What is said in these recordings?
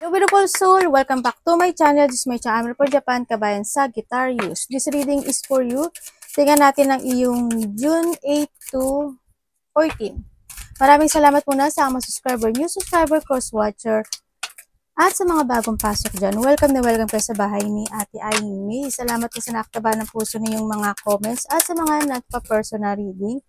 Hello beautiful soul! Welcome back to my channel. This is my channel for Japan, Kabayan Sagittarius. This reading is for you. Tingnan natin ang iyong June 8 to 14. Maraming salamat muna sa mga subscriber, new subscriber, cross-watcher, at sa mga bagong pasok dyan. Welcome na welcome kayo sa bahay ni Ate Aing May. Salamat po sa nakataba ng puso niyong mga comments at sa mga nagpa-personal reading.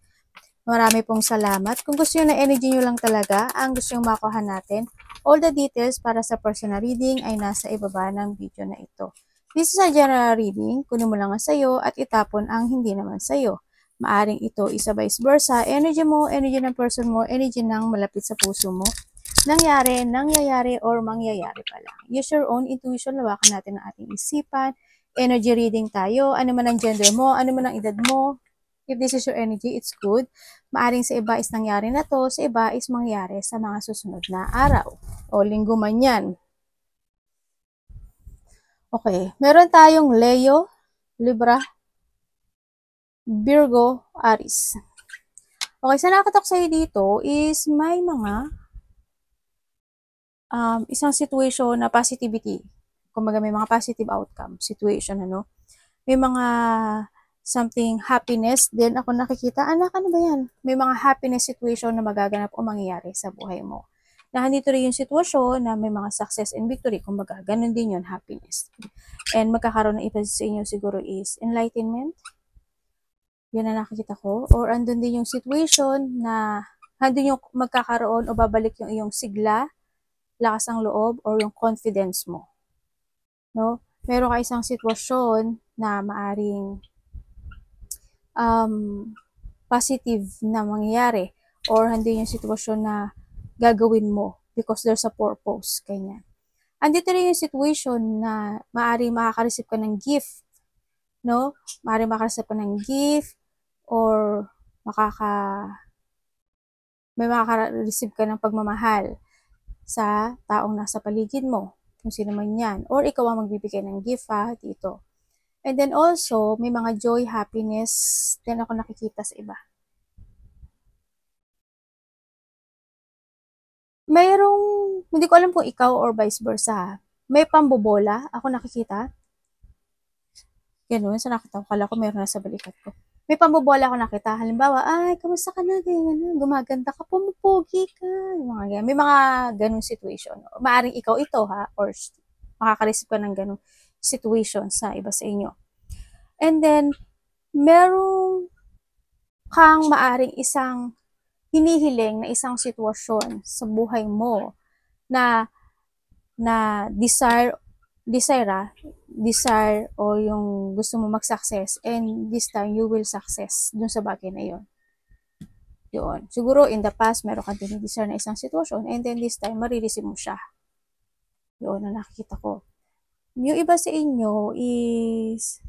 Marami pong salamat. Kung gusto nyo na energy nyo lang talaga, ang gusto nyo makuha natin, all the details para sa personal reading ay nasa ibaba ng video na ito. This is a general reading, kunin mo lang ang sayo at itapon ang hindi naman sayo. Maaring ito isa vice versa, energy mo, energy ng person mo, energy ng malapit sa puso mo, nangyayari, or mangyayari pa lang. Use your own intuition, lawakan natin ang ating isipan, energy reading tayo, ano man ang gender mo, ano man ang edad mo. If this is your energy, it's good. Maaring sa iba is nangyari na to, sa iba is mangyari sa mga susunod na araw o linggo man yan. Okay, meron tayong Leo, Libra, Virgo, Aries. Okay, sa nakatok sa'yo dito is may mga isang situation na positivity. Kumbaga may mga positive outcome situation, ano? May mga something happiness, then ako nakikita, anak, ano ba yan? May mga happiness situation na magaganap o mangyayari sa buhay mo. Na nandito rin yung sitwasyon na may mga success and victory, kumbaga, ganun din yun, happiness. And magkakaroon ng iba sa inyo siguro is enlightenment. Yun na nakikita ko. Or andun din yung situation na andun yung magkakaroon o babalik yung iyong sigla, lakas ng loob, or yung confidence mo. No? Meron ka isang sitwasyon na maaring positive na mangyayari or hindi yung sitwasyon na gagawin mo because there's a purpose, ganyan. Andito rin yung situation na maaaring makaka-receive ka ng gift, no? Maaaring makaka-receive ka ng gift or may makaka-receive ka ng pagmamahal sa taong nasa paligid mo, kung sino man yan. Or ikaw ang magbibigay ng gift dito. And then also, may mga joy, happiness, din ako nakikita sa iba. Mayroong, hindi ko alam kung ikaw or vice versa. May pambobola, ako nakikita. Ganun, sa nakita ko, kala ko mayroon na sa balikat ko. May pambobola ako nakita. Halimbawa, ay, kamusta ka na? Ganyan, gumaganda ka, pumupogi ka. Mga ganyan. May mga ganung situation. Maaring ikaw ito, or makaka-receive ka ng ganung situation sa iba sa inyo. And then, merong kang maaring isang hinihiling na isang sitwasyon sa buhay mo na desire o yung gusto mo mag-success, and this time you will success dun sa bagay na yun. Yun. Siguro in the past meron kang dinidesire na isang sitwasyon, and then this time marireceive mo siya. Yun na nakikita ko. Yung iba sa inyo is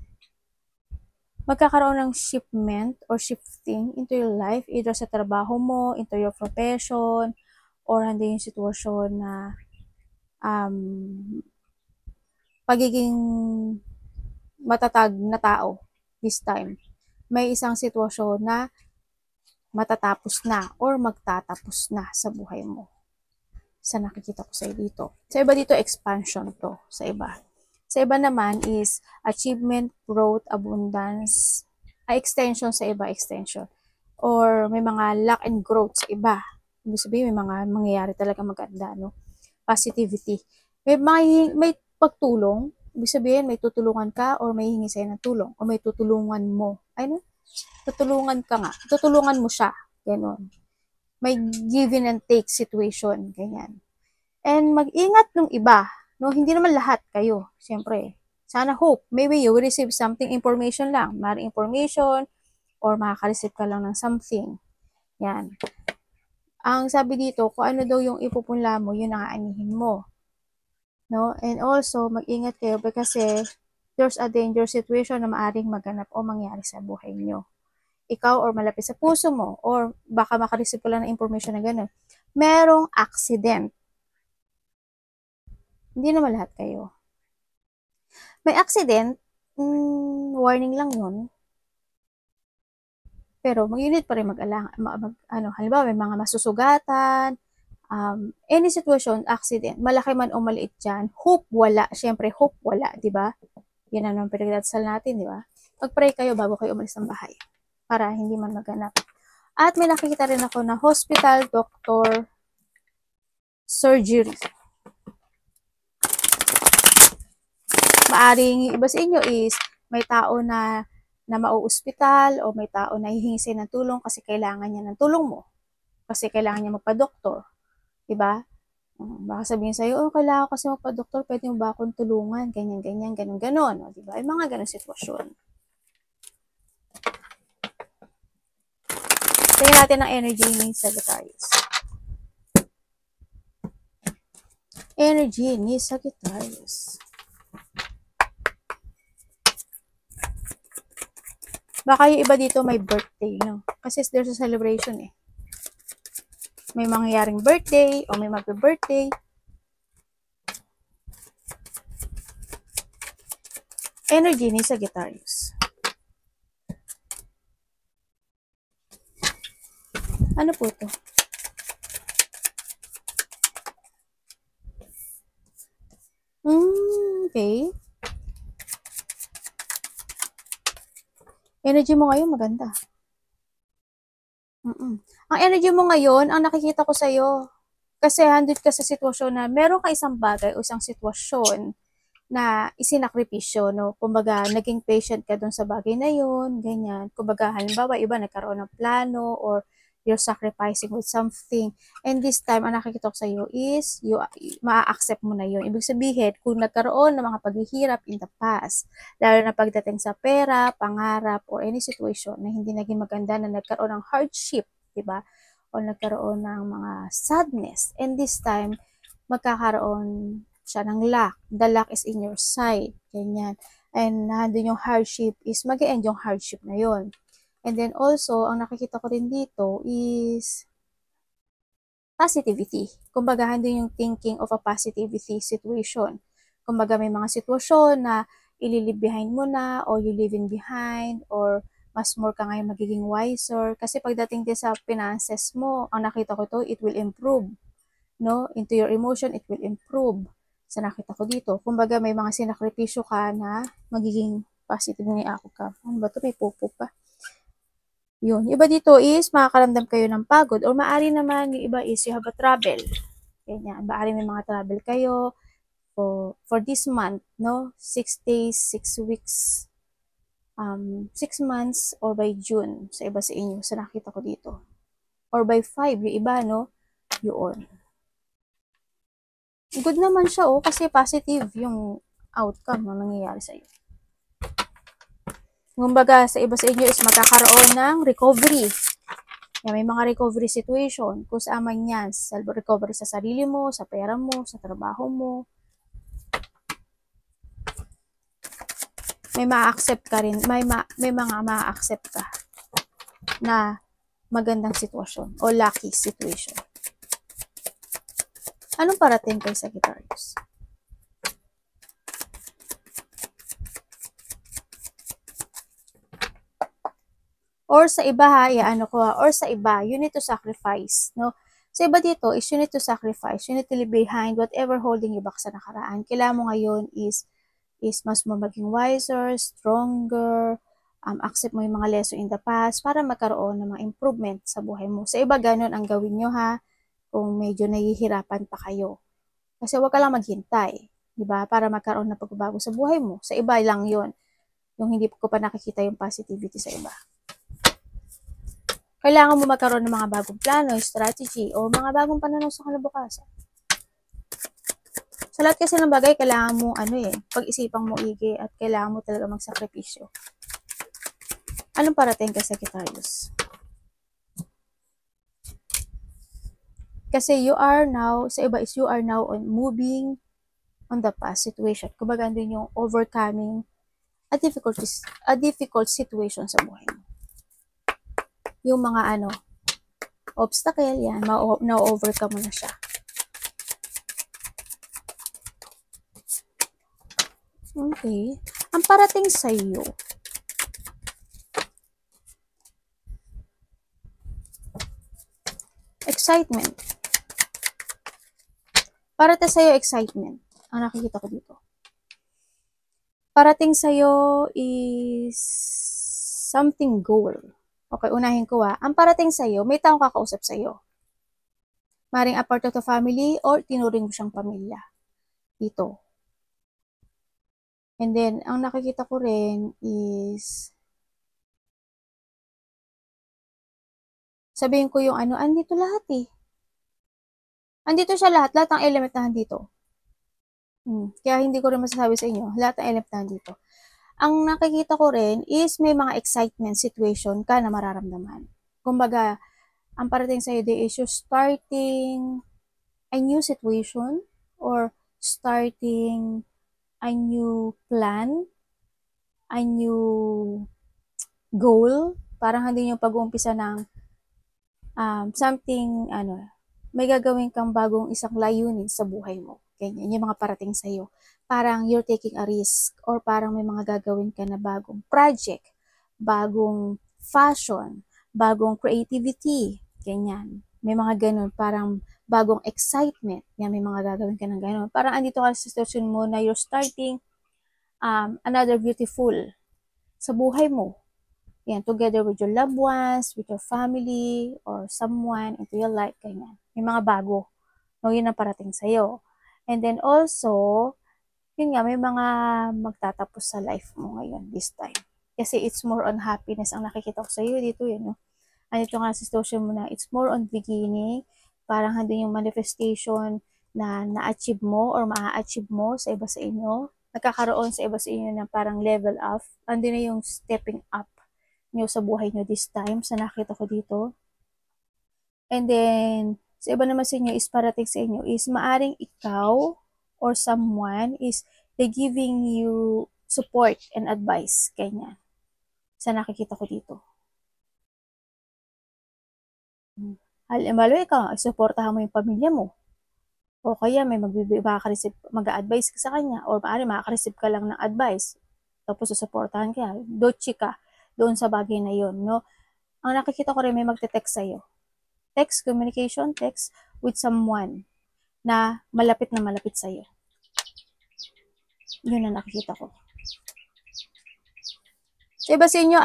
magkakaroon ng shipment or shifting into your life, either sa trabaho mo, into your profession, or hindi yung sitwasyon na pagiging matatag na tao this time. May isang sitwasyon na matatapos na or magtatapos na sa buhay mo. Sa nakikita ko sa dito. Sa iba dito, expansion to. Sa iba. Sa iba naman is achievement, growth, abundance, extension sa iba, extension. Or may mga luck and growth sa iba. Ibig sabihin, may mga mangyayari talaga maganda, no? Positivity. May pagtulong. Ibig sabihin, may tutulungan ka or may hingi sa'yo ng tulong. O may tutulungan mo. Ay, no? Tutulungan ka nga. Tutulungan mo siya. Ganon. May give and take situation. Ganyan. And mag-ingat nung iba. No, hindi naman lahat kayo. Siyempre, sana hope. Maybe you will receive something, information lang. Maring information or makaka-receive ka lang ng something. Yan. Ang sabi dito, kung ano daw yung ipupunla mo, yun ang aanihin mo. No? And also, mag-ingat kayo kasi there's a danger situation na maaring maganap o mangyari sa buhay nyo. Ikaw or malapit sa puso mo or baka makareceive ka lang ng information na gano'n. Merong accident. Hindi naman lahat kayo. May accident, warning lang yun. Pero mag-unit pa rin halimbawa may mga masusugatan, any situation, accident, malaki man o maliit dyan, hope wala. Siyempre, hope wala, di ba? Yan ang naman pinagdadasal natin, di ba? Mag-pray kayo bago kayo umalis ng bahay para hindi man maganap. At may nakikita rin ako na hospital, doctor, surgery. Maaring iba sa inyo is may tao na mauospital o may tao na hihingi sa'yo ng tulong kasi kailangan niya ng tulong mo. Kasi kailangan niya magpa-doktor. Diba? Baka sabihin sa'yo, kailangan ko kasi magpa-doktor, pwede mo ba akong tulungan? Ganyan, ganyan, ganon, ganon. Diba? Ay mga ganon sitwasyon. Tingnan natin ang energy ni Sagittarius. Energy ni Sagittarius. Baka yung iba dito may birthday, no? Kasi there's a celebration eh. May mangyayaring birthday o may magbe-birthday. Energy ni Sagittarius. Ano po to? Okay. Energy mo ngayon maganda. Ang energy mo ngayon, ang nakikita ko sa'yo, kasi handid ka sa sitwasyon na meron ka isang bagay o isang sitwasyon na isinakripisyo, no? Kumbaga, naging patient ka dun sa bagay na yun, ganyan. Kumbaga, halimbawa, iba nagkaroon ng plano or you're sacrificing with something. And this time, ang nakikita ko sa iyo is, maa-accept mo na yun. Ibig sabihin, kung nagkaroon ng mga paghihirap in the past, lalo na pagdating sa pera, pangarap, or any situation na hindi naging maganda, na nagkaroon ng hardship, diba? O nagkaroon ng mga sadness. And this time, magkakaroon siya ng luck. The luck is in your side. Ganyan. And nandun yung hardship is, mag-e-end yung hardship na yun. And then also, ang nakikita ko rin dito is positivity. Kumbaga, handun yung thinking of a positivity situation. Kumbaga, may mga sitwasyon na ililive behind mo na, or you leaving behind, or mas more ka ngayon magiging wiser. Kasi pagdating din sa finances mo, ang nakita ko to, it will improve. No? Into your emotion, it will improve. Sa nakita ko dito. Kumbaga, may mga sinakripisyo ka na magiging positive ni ako ka. Ano ba ito? May pupo pa. Yun. Iba dito is, makakaramdam kayo ng pagod. Or maaari naman, yung iba is, you have a travel. Ganyan. Maaari may mga travel kayo for this month, no? 6 days, 6 weeks, 6 months, or by June. Sa iba sa inyo, sa nakita ko dito. Or by 5, yung iba, no? Yun. Good naman siya, oh, kasi positive yung outcome na nangyayari sa iyo. Kumbaga, sa iba sa inyo is magkakaroon ng recovery. Yan, may mga recovery situation. Kung saan man yan, self-recovery sa sarili mo, sa pera mo, sa trabaho mo. May ma-accept ka rin. May mga ma-accept ka na magandang sitwasyon o lucky situation. Anong parating kay Sagittarius? Or sa iba or sa iba, you need to sacrifice, no? Sa iba dito is you need to sacrifice, you need to leave behind whatever holding you back sa nakaraan. Kailangan mo ngayon is mas mo maging wiser, stronger, accept mo yung mga lesson in the past para magkaroon ng mga improvement sa buhay mo. Sa iba, ganun ang gawin nyo ha, kung medyo nahihirapan pa kayo. Kasi huwag ka lang maghintay, di ba? Para magkaroon ng pagbabago sa buhay mo. Sa iba lang yon, yung hindi ko pa nakikita yung positivity sa iba. Kailangan mo magkaroon ng mga bagong plano, strategy, o mga bagong pananaw sa kinabukasan. Sa lahat kasi ng bagay, kailangan mo, pag-isipang mo igi at kailangan mo talaga magsakripisyo. Anong parating kay Sagittarius? Kasi you are now, sa iba is you are now moving on the past situation. Kumbaga, andun yung overcoming a difficult situation sa buhay mo. Yung mga obstacle, yan, na-overcome mo na siya. Okay. Ang parating sa iyo, excitement. Parating sa'yo excitement. Ang nakikita ko dito. Parating sa'yo is something goal. Okay, unahin ko Ang parating sa'yo, may taong kakausap sa'yo. Maring a part of the family or tinuring mo siyang pamilya. Dito. And then, ang nakikita ko rin is sabihin ko yung andito lahat eh. Andito siya lahat ng element na andito. Kaya hindi ko rin masasabi sa inyo, lahat ng element na andito. Ang nakikita ko rin is may mga excitement situation ka na mararamdaman. Kumbaga, ang parating sa'yo is you're starting a new situation or starting a new plan, a new goal. Parang hindi yung pag-uumpisa ng something, may gagawin kang bagong isang layunin sa buhay mo. Ganyan, yung mga parating sa'yo. Parang you're taking a risk or parang may mga gagawin ka na bagong project, bagong fashion, bagong creativity. Ganyan. May mga ganun, parang bagong excitement. Yan, may mga gagawin ka ng ganun. Parang andito ka sa situation mo na you're starting another beautiful sa buhay mo. Yan, together with your loved ones, with your family, or someone into your life, ganyan. May mga bago. No, yun ang parating sa'yo. And then also, yun nga, may mga magtatapos sa life mo ngayon, this time. Kasi it's more on happiness ang nakikita ko sa'yo dito, yun, no? Andito nga sa situation mo na it's more on beginning, parang handun yung manifestation na na-achieve mo or maa-achieve mo sa iba sa inyo. Nagkakaroon sa iba sa inyo na parang level up. Andun na yung stepping up nyo sa buhay nyo this time, sa nakita ko dito. And then, sa iba naman sa inyo is parating sa inyo is maaring ikaw or someone is they giving you support and advice, ganyan. Sa nakikita ko dito. Halimbawa, ikaw, supportahan mo yung pamilya mo. O kaya may mag-a-advise ka sa kanya or maaari makaka-receive ka lang ng advice. Tapos susuportahan ka. Dochi ka doon sa bagay na yon, no? Ang nakikita ko rin may magte-text sa'yo. Text, communication, text with someone na malapit sa'yo. Yun ang nakikita ko. Sa iba sa inyo,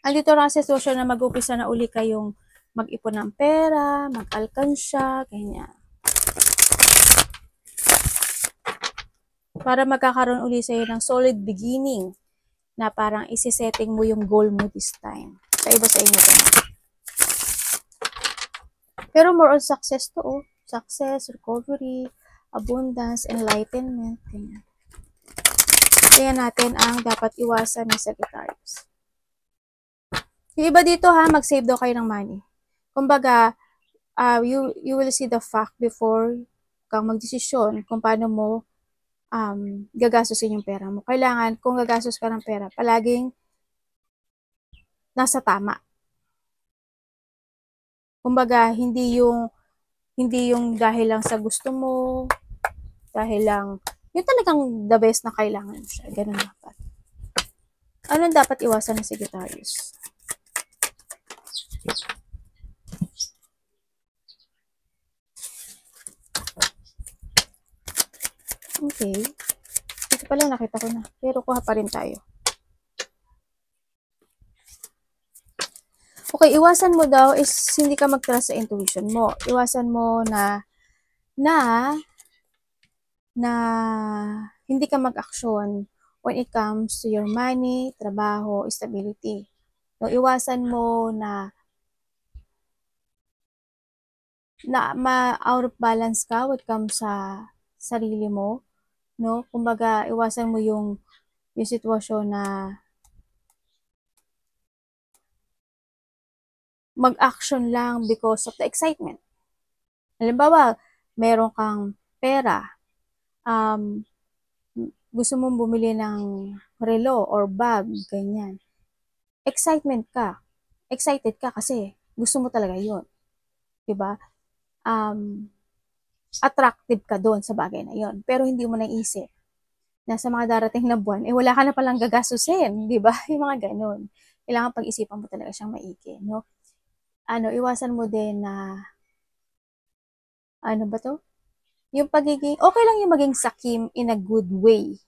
andito lang sa social na mag-upisa na uli kayong mag-ipon ng pera, mag-alkansya, ganyan. Para magkakaroon uli sa'yo ng solid beginning na parang isi-setting mo yung goal mo this time. Sa iba sa inyo. Pero more on success to, Success, recovery, abundance, enlightenment. Ganyan. Tingnan natin ang dapat iwasan ni Sagittarius. Yung iba dito mag-save daw kayo ng money. Kumbaga, you will see the fact before kang magdesisyon kung paano mo gagastusin yung pera mo. Kailangan, kung gagastos ka ng pera, palaging nasa tama. Kumbaga, hindi yung dahil lang sa gusto mo, dahil lang, yung talagang the best na kailangan siya. Ganun dapat. Anong dapat iwasan ng Sagittarius? Okay. Ito pala nakita ko na. Pero kuha pa rin tayo. Okay, iwasan mo daw is hindi ka mag-trust sa intuition mo. Iwasan mo na hindi ka mag-aksyon when it comes to your money, trabaho, stability. No, iwasan mo na ma-out of balance ka when it comes sa sarili mo. No? Kumbaga, iwasan mo yung sitwasyon na mag-action lang because of the excitement. Halimbawa, meron kang pera, gusto mong bumili ng relo or bag, ganyan. Excited ka kasi gusto mo talaga yun. Diba? Attractive ka doon sa bagay na yon, pero hindi mo naisip na sa mga darating na buwan, wala ka na palang gagastusin, di ba? Yung mga ganun. Kailangan pag-isipan mo talaga siyang maigi, no? Iwasan mo din na, Yung pagiging, okay lang yung maging sakim in a good way.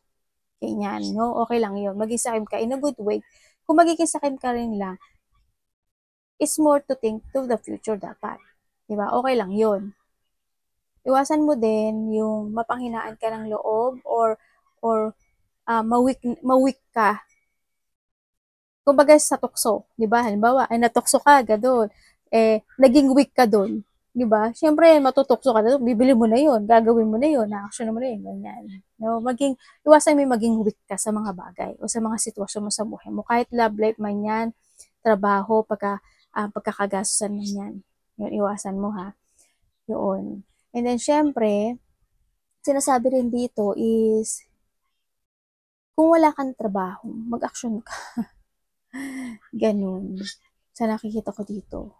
Ganyan, no? Okay lang yun. Maging sakim ka in a good way. Kung magiging sakim ka rin lang, is more to think to the future dapat. Diba? Okay lang yun. Iwasan mo din yung mapanghinaan ka ng loob or mawik ka. Kumbaga sa tukso, 'di ba? Halimbawa, ay natukso ka, gadon. Naging weak ka doon, 'di ba? Siyempre matutukso ka doon, bibili mo na 'yon, gagawin mo na 'yon, na-action mo na 'yon, ganyan. No, iwasan mo maging weak ka sa mga bagay o sa mga sitwasyon mo sa buhay mo. Kahit love life man 'yan, trabaho, pagkakagastusan man 'yan. Yun, iwasan mo ha. Yun. And then syempre, sinasabi rin dito is kung wala kang trabaho, mag-action ka. Ganun. Sa nakikita ko dito.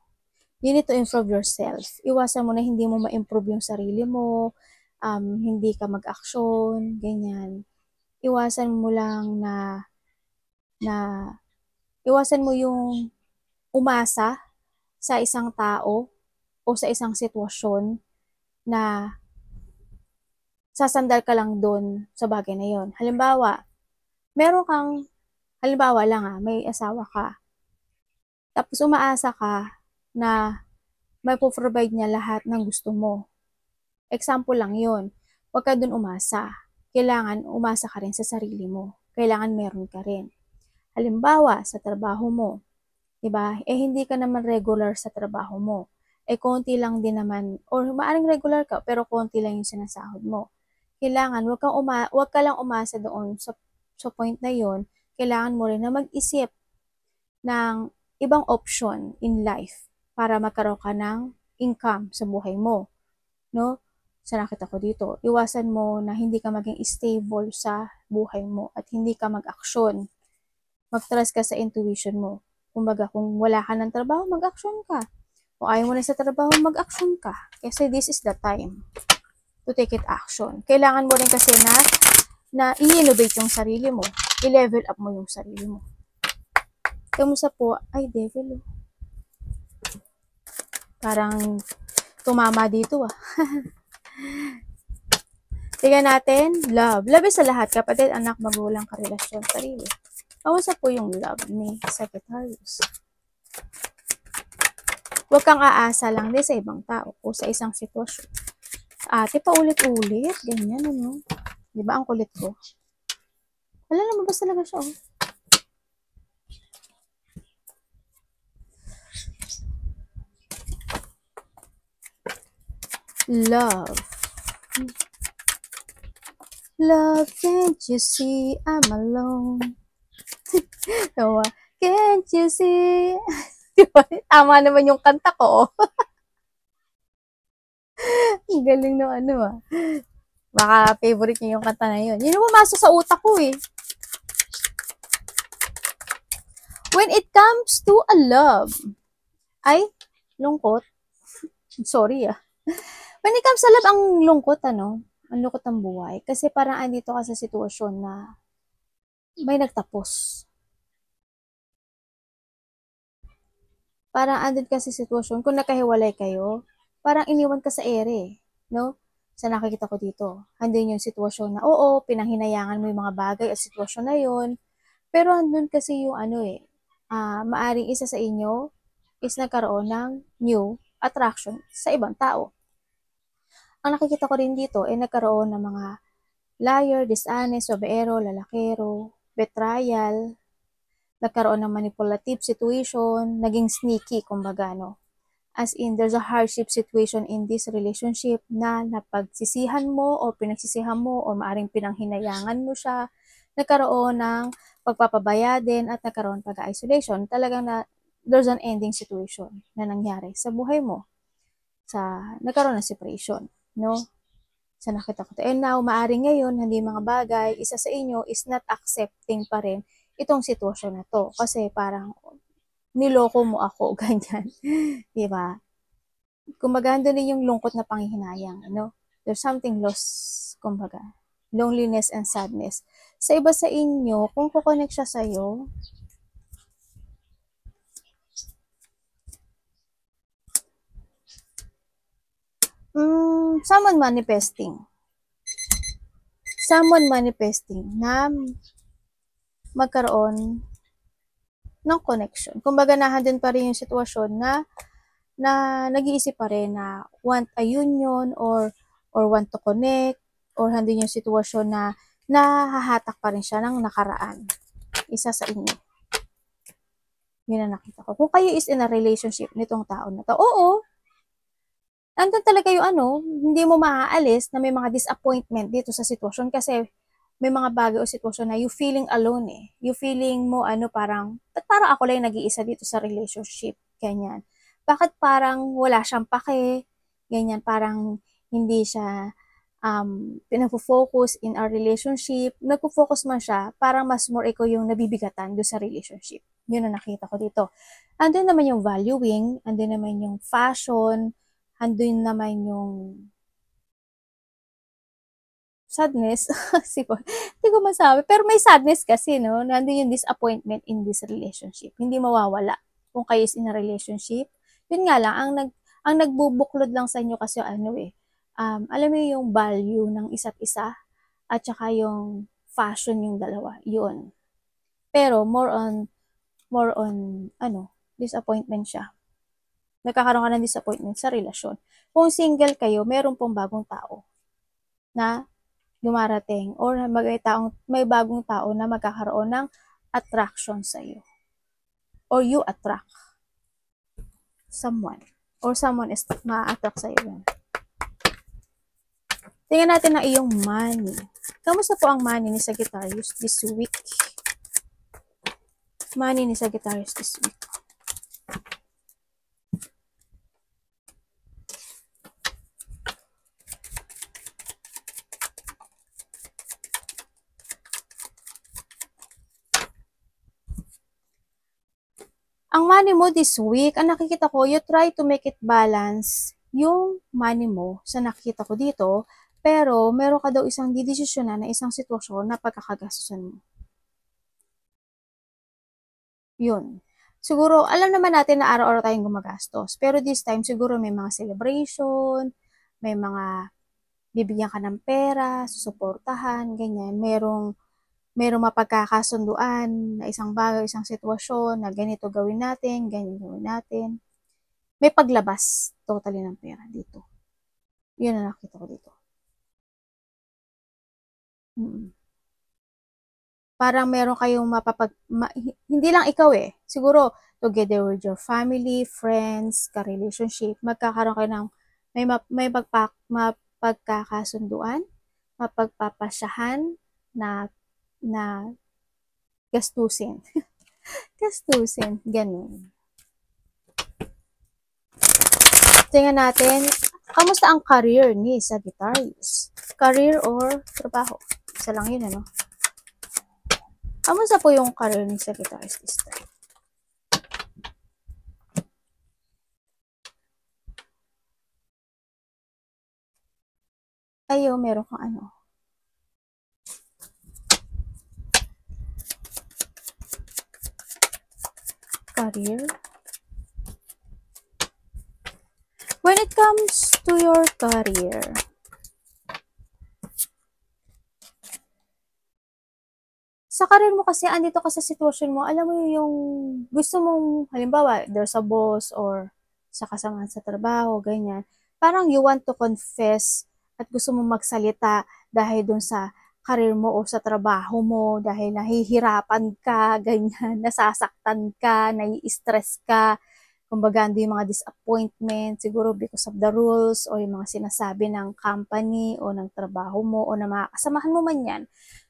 You need to improve yourself. Iwasan mo na hindi mo ma-improve yung sarili mo, hindi ka mag-action, ganyan. Iwasan mo lang na iwasan mo yung umasa sa isang tao o sa isang sitwasyon na sasandal ka lang doon sa bagay na yon. Halimbawa lang may asawa ka. Tapos umaasa ka na may provide niya lahat ng gusto mo. Example lang yon. Huwag ka dun umasa. Kailangan umasa ka rin sa sarili mo. Kailangan meron ka rin. Halimbawa, sa trabaho mo, diba? Hindi ka naman regular sa trabaho mo. Konti lang din naman, or maaring regular ka, pero konti lang yung sinasahod mo. Kailangan, wag ka lang umasa doon sa point na yon. Kailangan mo rin na mag-isip ng ibang option in life para magkaroon ka ng income sa buhay mo. No? Sa nakita ko dito, iwasan mo na hindi ka maging stable sa buhay mo at hindi ka mag-action. Mag-trust ka sa intuition mo. Kumbaga, kung wala ka ng trabaho, mag-action ka. Kung ayaw mo na sa trabaho, mag-action ka. Kasi this is the time to take it action. Kailangan mo rin kasi na i-innovate yung sarili mo. I-level up mo yung sarili mo. Kamusta po? Ay, devil. Parang tumama dito ah. Tingnan natin, love. Love is sa lahat, kapatid, anak, magulang, karelasyon, sarili. Kamusta po yung love ni Sagittarius? Huwag kang aasa lang din sa ibang tao o sa isang sitwasyon. Ate, paulit-ulit, ganyan, ano? Diba ang kulit ko? Wala, lumabas talaga siya, oh. Love. Love, can't you see I'm alone? So, can't you see? Diba? Tama naman yung kanta ko. Ang galing ng ano ah. Baka favorite niyo yung kanta na yun. Yun yung pumasok sa utak ko eh. When it comes to a love, ay, lungkot. Sorry ah. When it comes to love, ang lungkot ano, ang lungkot ng buhay. Kasi parang andito ka sa sitwasyon na may nagtapos. Parang andun ka sa sitwasyon, kung nakahiwalay kayo, parang iniwan ka sa ere, no? Sa nakikita ko dito, andun yung sitwasyon na, oo, pinanghinayangan mo yung mga bagay at sitwasyon na yun, pero andun kasi yung ano eh, maaring isa sa inyo is nagkaroon ng new attraction sa ibang tao. Ang nakikita ko rin dito ay nagkaroon ng mga liar, dishonest, babaero, lalakero, betrayal, nagkaroon ng manipulative situation, naging sneaky, kumbaga, no? As in, there's a hardship situation in this relationship na napagsisihan mo o pinagsisihan mo o maaring pinanghinayangan mo siya, nagkaroon ng pagpapabaya din at nagkaroon pag-isolation. Talagang there's an ending situation na nangyari sa buhay mo. Nagkaroon ng separation, no? Sa nakita ko. And now, maaring ngayon, hindi mga bagay, isa sa inyo is not accepting pa rin itong sitwasyon na to. Kasi parang, niloko mo ako, ganyan. Diba? Kumbaga, doon yung lungkot na panghihinayang, no? There's something lost, kumbaga. Loneliness and sadness. Sa iba sa inyo, kung kukonek siya sa'yo, Someone manifesting. Someone manifesting na magkaroon ng connection. Kumbaga, nandun pa rin yung sitwasyon na nag-iisip pa rin na want a union or want to connect, or handin yung sitwasyon na nahahatak pa rin siya ng nakaraan. Isa sa inyo. Yun ang nakita ko. Kung kayo is in a relationship nitong tao na to, oo, andun talaga yung hindi mo maaalis na may mga disappointment dito sa sitwasyon kasi may mga bagay o sitwasyon na you feeling alone eh. You feeling mo parang ako lang nag-iisa dito sa relationship. Ganyan. Bakit parang wala siyang pake? Ganyan, parang hindi siya pinag-focus in our relationship. Nag-focus man siya, parang mas more ikaw yung nabibigatan doon sa relationship. Yun ang nakita ko dito. Andun naman yung valuing, andun naman yung fashion, andun naman yung sadness. Hindi ko masabi. Pero may sadness kasi, no? Nandun yung disappointment in this relationship. Hindi mawawala kung kayo is in a relationship. Yun nga lang, ang nagbubuklod lang sa inyo kasi alam mo yung value ng isa't isa at saka yung fashion yung dalawa. Yun. Pero more on, disappointment siya. Nagkakaroon ka ng disappointment sa relasyon. Kung single kayo, meron pong bagong tao na dumarating or may bagong tao na magkakaroon ng attraction sa iyo. Or you attract someone. Or someone is ma-attract sa iyo. Tingnan natin ang iyong money. Kamusta po ang money ni Sagittarius this week? Money ni Sagittarius this week. Ang money mo this week, ang nakikita ko, you try to make it balance yung money mo sa nakikita ko dito, pero meron ka daw isang didesisyonan na isang sitwasyon na pagkakagastusan mo. Yun. Siguro, alam naman natin na araw-araw tayong gumagastos, pero this time, siguro may mga celebration, may mga bibigyan ka ng pera, susuportahan, ganyan, merong mapagkakasunduan na isang bagay, isang sitwasyon na ganito gawin natin, ganyan gawin natin. May paglabas totally ng pera dito. Yun ang nakita ko dito. Parang meron kayong hindi lang ikaw siguro together with your family, friends, ka-relationship, magkakaroon kayo ng may mapagkakasunduan, mapagpapasyahan na gastusin. Gastusin, ganun. Tingnan natin, kamusta ang career ni Sagittarius? Career or trabaho? Isa lang yun, ano? Kamusta po yung career ni Sagittarius this time? Ayo, meron kang career. When it comes to your career, sa career mo kasi, andito ka sa sitwasyon mo, alam mo yung gusto mong, halimbawa, there's a boss or sa kasamahan sa trabaho, ganyan. Parang you want to confess at gusto mong magsalita dahil dun sa career mo o sa trabaho mo, dahil nahihirapan ka, ganyan, nasasaktan ka, nai-stress ka, kumbaga yung mga disappointment, siguro because of the rules o yung mga sinasabi ng company o ng trabaho mo o na mga kasamahan mo man yan,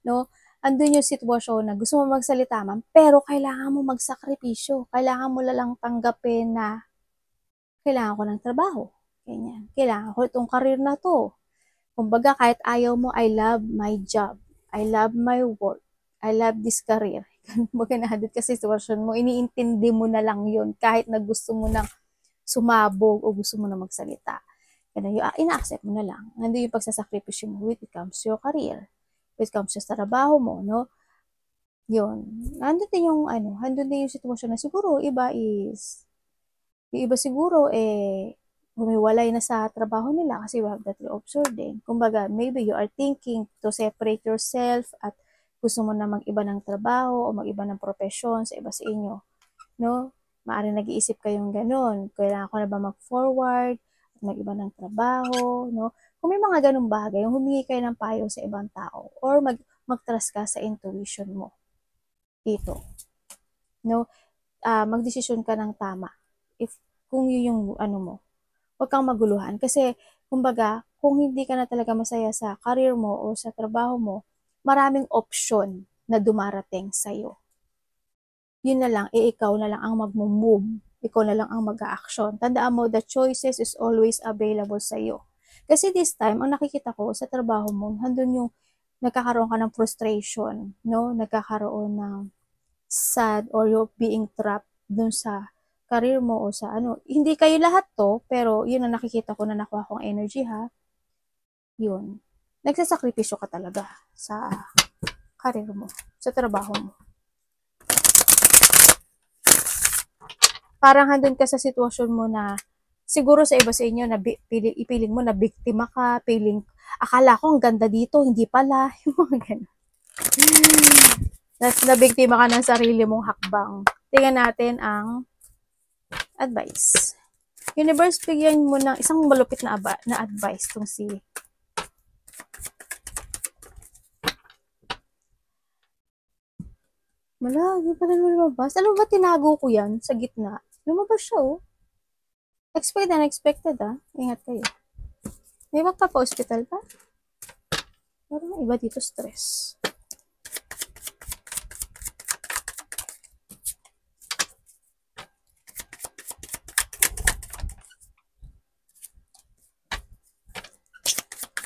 no? Andun yung sitwasyon na gusto mo magsalita man, pero kailangan mo magsakripisyo. Kailangan mo lang tanggapin na kailangan ko ng trabaho. Ganyan. Kailangan ko itong career na to. Kumbaga, kahit ayaw mo, I love my job. I love my work. I love this career. Kumbaga, nahadit ka sa sitwasyon mo, iniintindi mo na lang yun kahit na gusto mo nang sumabog o gusto mo na magsalita. Ganun, ina-accept mo na lang. Nandun yung pagsasakripisyo mo when it comes to your career. When it comes sa trabaho mo, no? Yun. Nandun din yung sitwasyon na siguro, yung iba siguro, humiwalay na sa trabaho nila kasi we have that observing. Kumbaga, maybe you are thinking to separate yourself at gusto mo na mag-iba ng trabaho o mag-iba ng profesyon sa iba sa inyo. No? Maaaring nag-iisip kayong ganun. Kailangan ko na ba mag-forward at mag-iba ng trabaho? No? Kung may mga ganung bagay, yung humingi kayo ng payo sa ibang tao or mag-trust ka sa intuition mo dito. No? Magdesisyon ka ng tama. Kung yun yung ano mo, huwag kang maguluhan. Kasi, kumbaga, kung hindi ka na talaga masaya sa career mo o sa trabaho mo, maraming option na dumarating sa'yo. Yun na lang, ikaw na lang ang mag-move. Ikaw na lang ang mag-a-action. Tandaan mo, the choices is always available sa'yo. Kasi this time, ang nakikita ko sa trabaho mo, handun yung nagkakaroon ka ng frustration, no? Nagkakaroon ng sad or you're being trapped dun sa career mo o sa ano. Hindi kayo lahat to, pero yun ang nakikita ko na nakuha kong energy ha. Yun. Nagsasakripisyo ka talaga sa career mo, sa trabaho mo. Parang handun ka sa sitwasyon mo na siguro sa iba sa inyo na ipiling mo na biktima ka, akala ko ang ganda dito, hindi pala, yung mga ganun. Nabiktima ka ng sarili mong hakbang. Tingnan natin ang advice. Universe, bigyan mo ng isang malupit na advice tong si hindi pa rin lumabas. Alam ba, tinago ko yan sa gitna. Lumabas siya, oh. Expected and unexpected, ah. Ingat kayo. May magpapa-hospital pa? Parang iba dito, stress.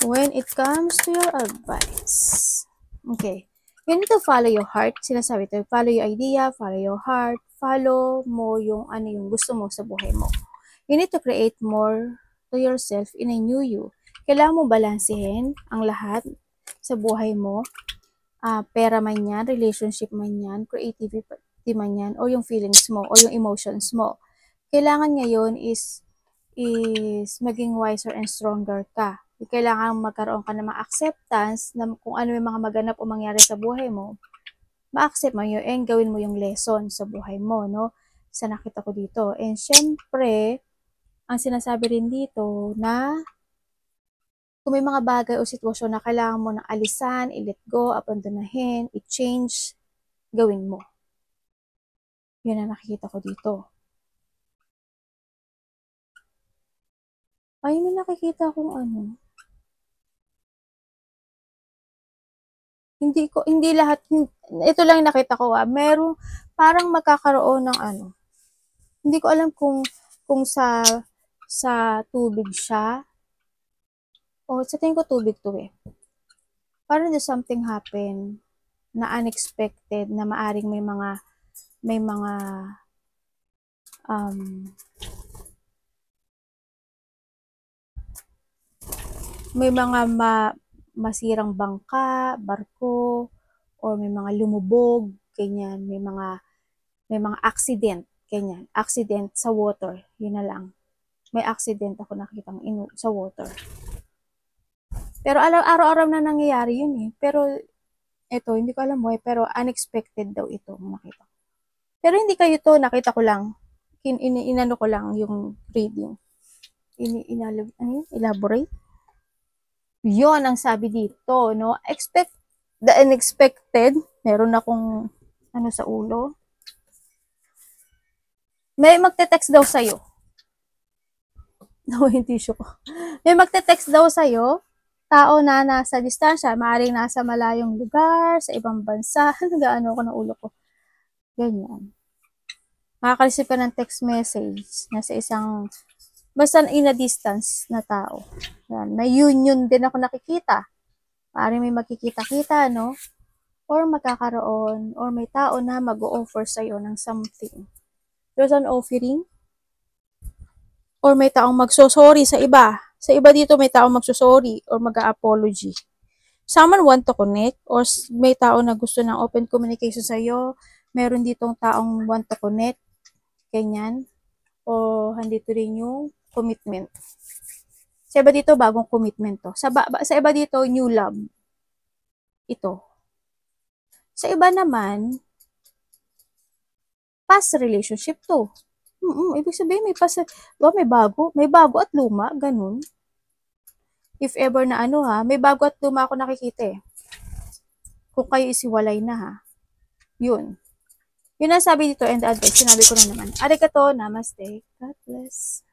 When it comes to your advice. Okay. You need to follow your heart. Sinasabi ito, follow your idea, follow your heart, follow mo yung ano yung gusto mo sa buhay mo. You need to create more to yourself in a new you. Kailangan mo balansehin ang lahat sa buhay mo. Pera man yan, relationship man yan, creativity man yan, o yung feelings mo, o yung emotions mo. Kailangan ngayon is maging wiser and stronger ka. Kailangan magkaroon ka ng mga acceptance na kung ano yung mga maganap o mangyari sa buhay mo, ma-accept mo yun and gawin mo yung lesson sa buhay mo, no? Sa nakita ko dito. And syempre, ang sinasabi rin dito na kung may mga bagay o sitwasyon na kailangan mo na alisan, i-let go, abandonahin, i-change, gawin mo. Yun ang nakikita ko dito. Ay, may nakikita akong ano. Hindi lahat, ito lang yung nakita ko meron, parang magkakaroon ng ano. Hindi ko alam kung sa tubig siya. O, sa tingin ko tubig to eh. Parang there's something happen na unexpected, na maaring may mga masirang bangka, barko, or may mga lumubog, ganyan, may mga accident, ganyan, accident sa water, yun na lang. May accident ako nakikita sa water. Pero araw-araw na nangyayari yun eh. Pero ito, hindi ko alam mo eh, pero unexpected daw ito nakita. Pero hindi kayo to, nakita ko lang. Inano ko lang yung reading. Elaborate. Yon ang sabi dito, no? Expect the unexpected. Meron akong ano sa ulo. May magte-text daw sa'yo. No, hindi siya ko. May magte-text daw sa'yo. Tao na nasa distansya, maaaring nasa malayong lugar, sa ibang bansa. Nagaano ko ng ulo ko. Ganyan. Makaka-receive ka ng text message na sa isang basta in a distance na tao. Yan. May union din ako nakikita. Maaaring may makikita-kita, no? Or magkakaroon, or may tao na mag-o-offer sa'yo ng something. There's an offering. Or may taong magsosorry sa iba. Sa iba dito may taong magsosorry or mag-apology. Someone want to connect or may tao na gusto ng open communication sa'yo. Meron ditong taong want to connect. Ganyan. O handito rin yung commitment. Sa iba dito, bagong commitment to. Sa iba dito, new love. Ito. Sa iba naman, past relationship to. Ibig sabihin, may bago at luma, ganun. If ever na may bago at luma ako nakikita eh. Kung kayo isiwalay na ha. Yun. Yun ang sabi dito and advice, sinabi ko na naman. Arigato, namaste, God bless.